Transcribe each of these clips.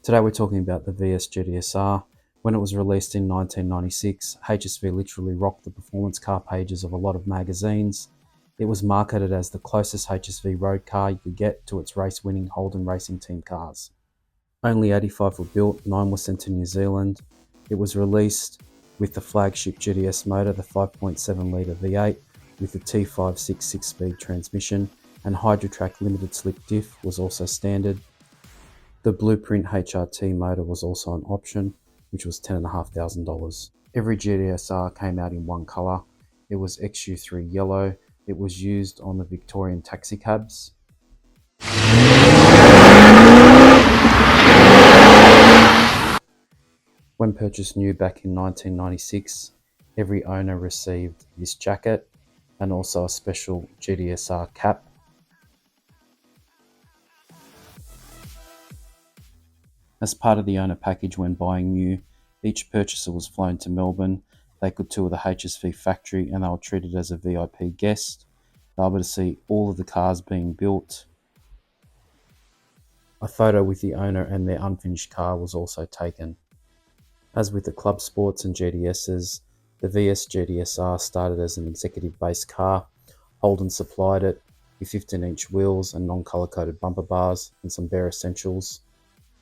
Today we're talking about the VS GTSR. When it was released in 1996, HSV literally rocked the performance car pages of a lot of magazines. It was marketed as the closest HSV road car you could get to its race-winning Holden racing team cars. Only 85 were built, 9 were sent to New Zealand. It was released with the flagship GTS motor, the 5.7 litre V8 with the T5 6-speed transmission, and Hydrotrack limited slip diff was also standard. The Blueprint HRT motor was also an option, which was $10,500. Every GTSR came out in one colour. It was XU3 yellow. It was used on the Victorian taxi cabs. When purchased new back in 1996, every owner received this jacket and also a special GTSR cap. As part of the owner package when buying new, each purchaser was flown to Melbourne. They could tour the HSV factory and they were treated as a VIP guest. They were able to see all of the cars being built. A photo with the owner and their unfinished car was also taken. As with the club sports and GTSs, the VS GTSR started as an executive-based car. Holden supplied it with 15-inch wheels and non-colour-coded bumper bars and some bare essentials.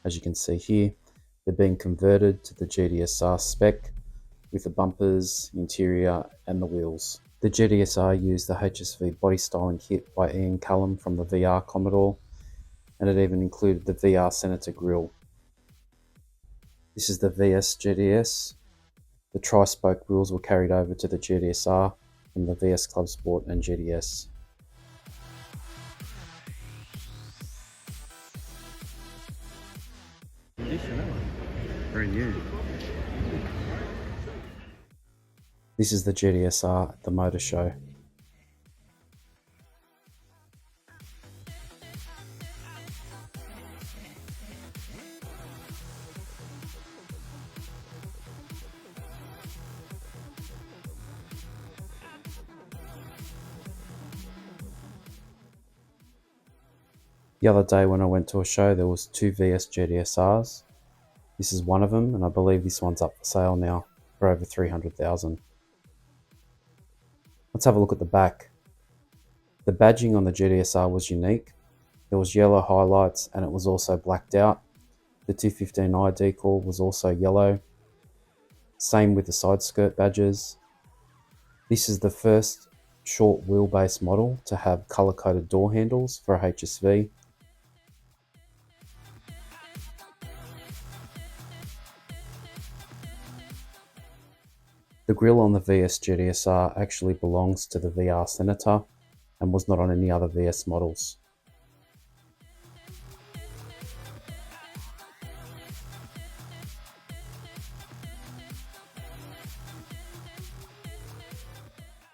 As you can see here, they're being converted to the GTSR spec with the bumpers, interior and the wheels. The GTSR used the HSV body styling kit by Ian Callum from the VR Commodore, and it even included the VR Senator grille. This is the VS GTS. The tri-spoke wheels were carried over to the GTSR from the VS Club Sport and GTS. Very new. This is the GTSR at the motor show. The other day when I went to a show, there was 2 VS GTSRs. This is one of them, and I believe this one's up for sale now for over $300,000. Let's have a look at the back. The badging on the GTSR was unique. There was yellow highlights and it was also blacked out. The 215i decal was also yellow. Same with the side skirt badges. This is the first short wheelbase model to have colour-coded door handles for a HSV. The grille on the VS GTSR actually belongs to the VR Senator and was not on any other VS models.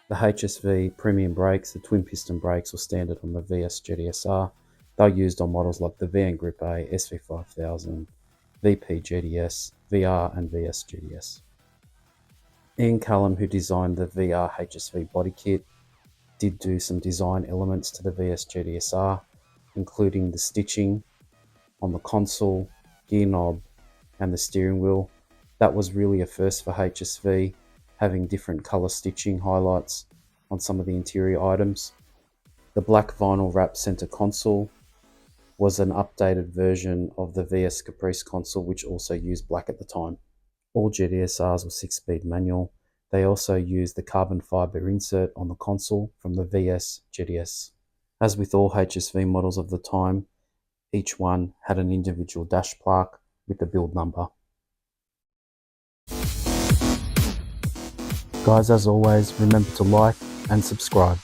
The HSV premium brakes, the twin piston brakes, were standard on the VS GTSR. They were used on models like the VN Group A, SV5000, VP GTS, VR and VS GTS. Ian Callum, who designed the VR HSV body kit, did do some design elements to the VS GTSR, including the stitching on the console, gear knob and the steering wheel. That was really a first for HSV, having different colour stitching highlights on some of the interior items. The black vinyl wrap centre console was an updated version of the VS Caprice console, which also used black at the time. All GTSRs were 6-speed manual. They also used the carbon fibre insert on the console from the VS GTS. As with all HSV models of the time, each one had an individual dash plaque with the build number. Guys, as always, remember to like and subscribe.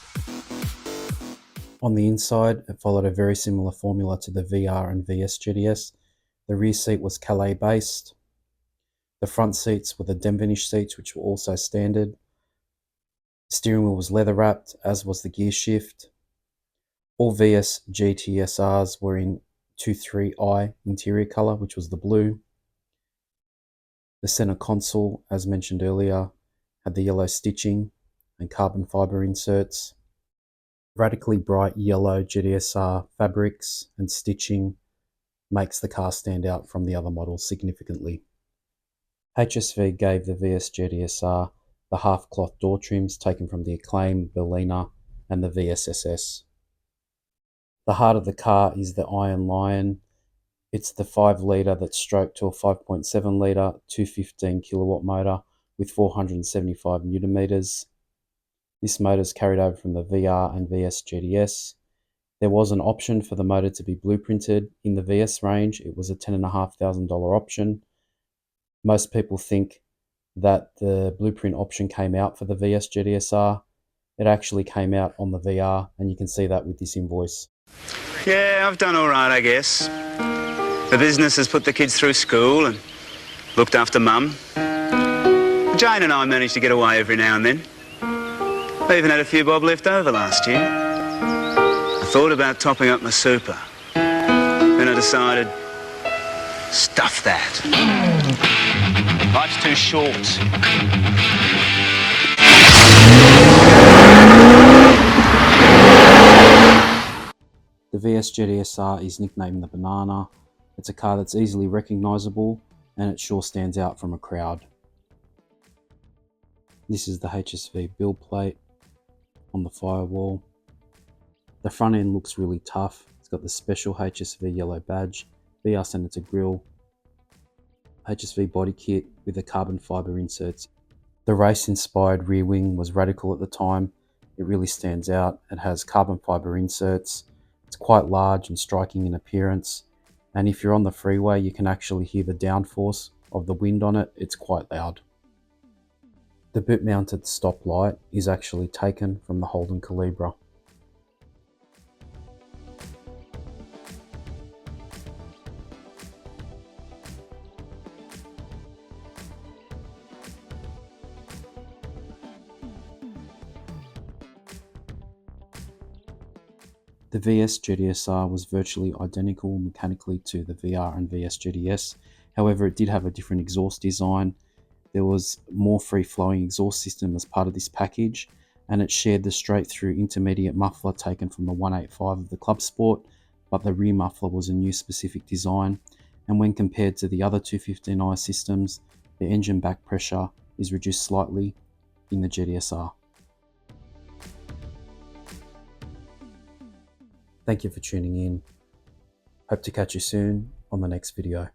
On the inside, it followed a very similar formula to the VR and VS GTS. The rear seat was Calais based. The front seats were the Denvinish seats, which were also standard. The steering wheel was leather wrapped, as was the gear shift. All VS GTSRs were in 23i interior colour, which was the blue. The centre console, as mentioned earlier, had the yellow stitching and carbon fibre inserts. Radically bright yellow GTSR fabrics and stitching makes the car stand out from the other models significantly. HSV gave the VS GTSR the half-cloth door trims taken from the Acclaim, Berliner and the VSSS. The heart of the car is the Iron Lion. It's the 5 litre that's stroked to a 5.7 litre 215 kilowatt motor with 475 newton meters. This motor is carried over from the VR and VS GTS. There was an option for the motor to be blueprinted. In the VS range, it was a $10,500 option. Most people think that the blueprint option came out for the VS GTSR. It actually came out on the VR, and you can see that with this invoice. Yeah, I've done all right, I guess. The business has put the kids through school and looked after Mum. Jane and I managed to get away every now and then. I even had a few bob left over last year. I thought about topping up my super. Then I decided, stuff that. Life's too short. The VS GTSR is nicknamed the Banana. It's a car that's easily recognisable and it sure stands out from a crowd. This is the HSV build plate on the firewall. The front end looks really tough. It's got the special HSV yellow badge, VR Senator grille, HSV body kit with the carbon fibre inserts. The race-inspired rear wing was radical at the time. It really stands out. It has carbon fibre inserts. It's quite large and striking in appearance. And if you're on the freeway, you can actually hear the downforce of the wind on it. It's quite loud. The boot-mounted stop light is actually taken from the Holden Calibra. The VS GTSR was virtually identical mechanically to the VR and VS GTS. However, it did have a different exhaust design. There was more free-flowing exhaust system as part of this package, and it shared the straight-through intermediate muffler taken from the 185 of the Club Sport, but the rear muffler was a new specific design. And when compared to the other 215i systems, the engine back pressure is reduced slightly in the GTSR. Thank you for tuning in. Hope to catch you soon on the next video.